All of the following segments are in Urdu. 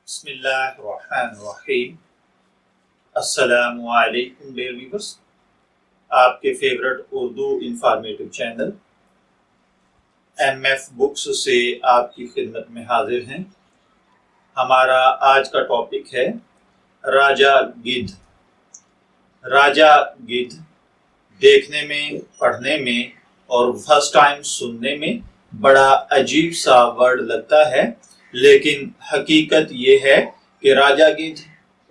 بسم اللہ الرحمن الرحیم۔ السلام علیکم ڈیئر ویورز، آپ کے favourite Urdu informative channel M F Books سے آپ کی خدمت میں حاضر ہیں۔ ہمارا آج کا ٹاپک ہے راجہ گدھ۔ راجہ گدھ دیکھنے میں، پڑھنے میں اور فرسٹ ٹائم سننے میں بڑا عجیب سا ورڈ لگتا ہے، لیکن حقیقت یہ ہے کہ راجہ گدھ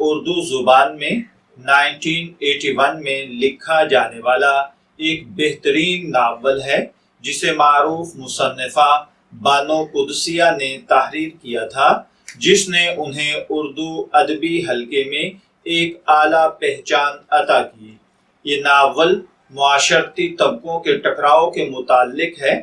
اردو زبان میں 1981 میں لکھا جانے والا ایک بہترین ناول ہے، جسے معروف مصنفہ بانو قدسیہ نے تحریر کیا تھا، جس نے انہیں اردو ادبی حلقے میں ایک اعلیٰ پہچان عطا کی۔ یہ ناول معاشرتی طبقوں کے ٹکراؤ کے متعلق ہے۔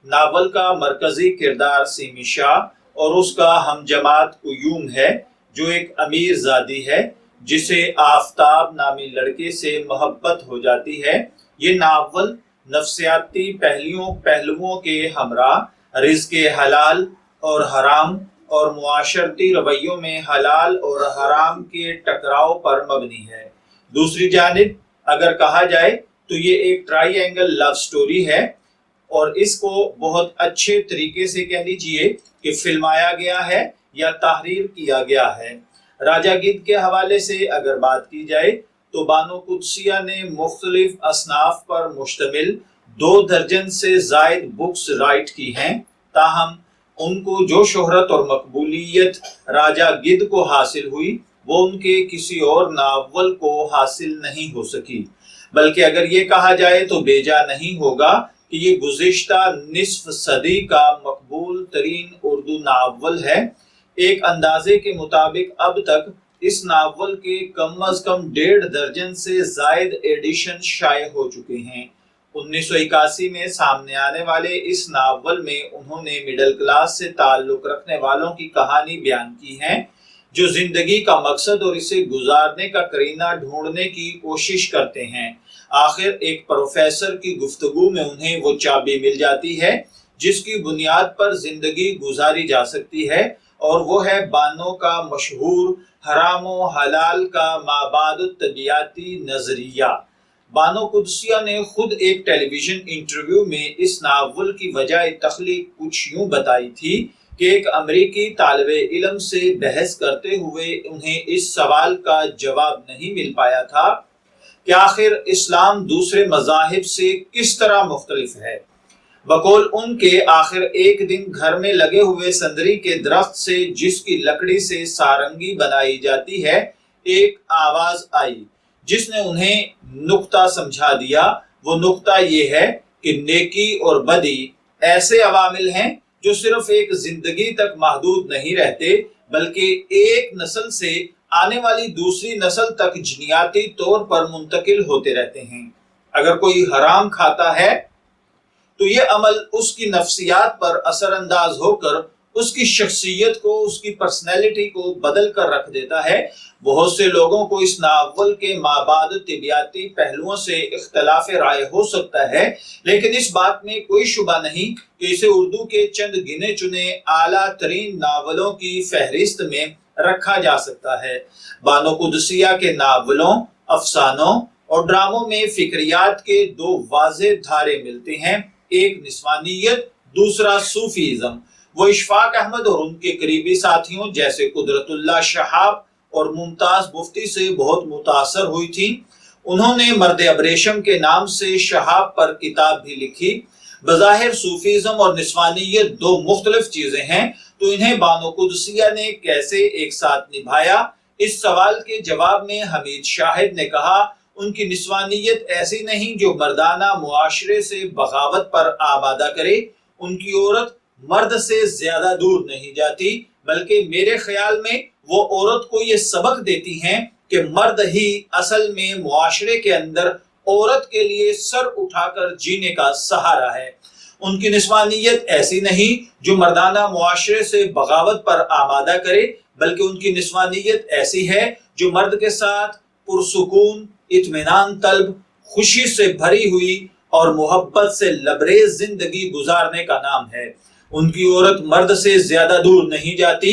ناول کا مرکزی کردار سیمی شاہ اور اس کا ہم جماعت قیوم ہے، جو ایک امیر زادی ہے جسے آفتاب نامی لڑکے سے محبت ہو جاتی ہے۔ یہ ناول نفسیاتی پہلوؤں کے ہمراہ رزق حلال اور حرام اور معاشرتی رویوں میں حلال اور حرام کے ٹکراؤ پر مبنی ہے۔ دوسری جانب اگر کہا جائے تو یہ ایک ٹرائی اینگل لو سٹوری ہے، اور اس کو بہت اچھے طریقے سے کہہ لیجئے کہ فلمایا گیا ہے یا تحریر کیا گیا ہے۔ راجہ گدھ کے حوالے سے اگر بات کی جائے تو بانو قدسیہ نے مختلف اصناف پر مشتمل 2 درجن سے زائد بکس رائٹ کی ہیں، تاہم ان کو جو شہرت اور مقبولیت راجہ گدھ کو حاصل ہوئی وہ ان کے کسی اور ناول کو حاصل نہیں ہو سکی، بلکہ اگر یہ کہا جائے تو بیجا نہیں ہوگا کہ یہ گزشتہ نصف صدی کا مقبول ترین اردو ناول ہے۔ ایک اندازے کے مطابق اب تک اس ناول کے کم از کم 1.5 درجن سے زائد ایڈیشن شائع ہو چکے ہیں۔ 1981 میں سامنے آنے والے اس ناول میں انہوں نے مڈل کلاس سے تعلق رکھنے والوں کی کہانی بیان کی ہے، جو زندگی کا مقصد اور اسے گزارنے کا قرینہ ڈھونڈنے کی کوشش کرتے ہیں۔ آخر ایک پروفیسر کی گفتگو میں انہیں وہ چابی مل جاتی ہے جس کی بنیاد پر زندگی گزاری جا سکتی ہے، اور وہ ہے بانو کا مشہور حرام و حلال کا مابعد الطبیعیاتی نظریہ۔ بانو قدسیہ نے خود ایک ٹیلی ویژن انٹرویو میں اس ناول کی وجہ تخلیق کچھ یوں بتائی تھی کہ ایک امریکی طالب علم سے بحث کرتے ہوئے انہیں اس سوال کا جواب نہیں مل پایا تھا کہ آخر اسلام دوسرے مذاہب سے کس طرح مختلف ہے۔ بقول ان کے آخر ایک دن گھر میں لگے ہوئے سندری کے درخت سے، جس کی لکڑی سے سارنگی بنائی جاتی ہے، ایک آواز آئی جس نے انہیں نقطہ سمجھا دیا۔ وہ نقطہ یہ ہے کہ نیکی اور بدی ایسے عوامل ہیں جو صرف ایک زندگی تک محدود نہیں رہتے، بلکہ ایک نسل سے آنے والی دوسری نسل تک جینیاتی طور پر منتقل ہوتے رہتے ہیں۔ اگر کوئی حرام کھاتا ہے تو یہ عمل اس کی نفسیات پر اثر انداز ہو کر اس کی شخصیت کو، اس کی پرسنالٹی کو بدل کر رکھ دیتا ہے۔ بہت سے لوگوں کو اس ناول کے مابعد طبیعیاتی پہلوؤں سے اختلاف رائے ہو سکتا ہے، لیکن اس بات میں کوئی شبہ نہیں کہ اسے اردو کے چند گنے چنے اعلیٰ ترین ناولوں کی فہرست میں رکھا جا سکتا ہے۔ بانو قدسیہ کے ناولوں، افسانوں اور ڈراموں میں فکریات کے 2 واضح دھارے ملتے ہیں، ایک نسوانیت، دوسرا صوفیزم۔ وہ اشفاق احمد اور ان کے قریبی ساتھیوں جیسے قدرت اللہ شہاب اور ممتاز مفتی سے بہت متاثر ہوئی تھی۔ انہوں نے مرد ابریشم کے نام سے شہاب پر کتاب بھی لکھی۔ بظاہر صوفیزم اور نسوانیت 2 مختلف چیزیں ہیں، تو انہیں بانو قدسیہ نے کیسے ایک ساتھ نبھایا؟ اس سوال کے جواب میں حمید شاہد نے کہا، ان کی نسوانیت ایسی نہیں جو مردانہ معاشرے سے بغاوت پر آمادہ کرے۔ ان کی عورت مرد سے زیادہ دور نہیں جاتی، بلکہ میرے خیال میں وہ عورت کو یہ سبق دیتی ہیں کہ مرد ہی اصل میں معاشرے کے اندر عورت کے لیے سر اٹھا کر جینے کا سہارا ہے۔ ان کی نسوانیت ایسی نہیں جو مردانہ معاشرے سے بغاوت پر آمادہ کرے، بلکہ ان کی نسوانیت ایسی ہے جو مرد کے ساتھ پرسکون، اطمینان طلب، خوشی سے بھری ہوئی اور محبت سے لبریز زندگی گزارنے کا نام ہے۔ ان کی عورت مرد سے زیادہ دور نہیں جاتی،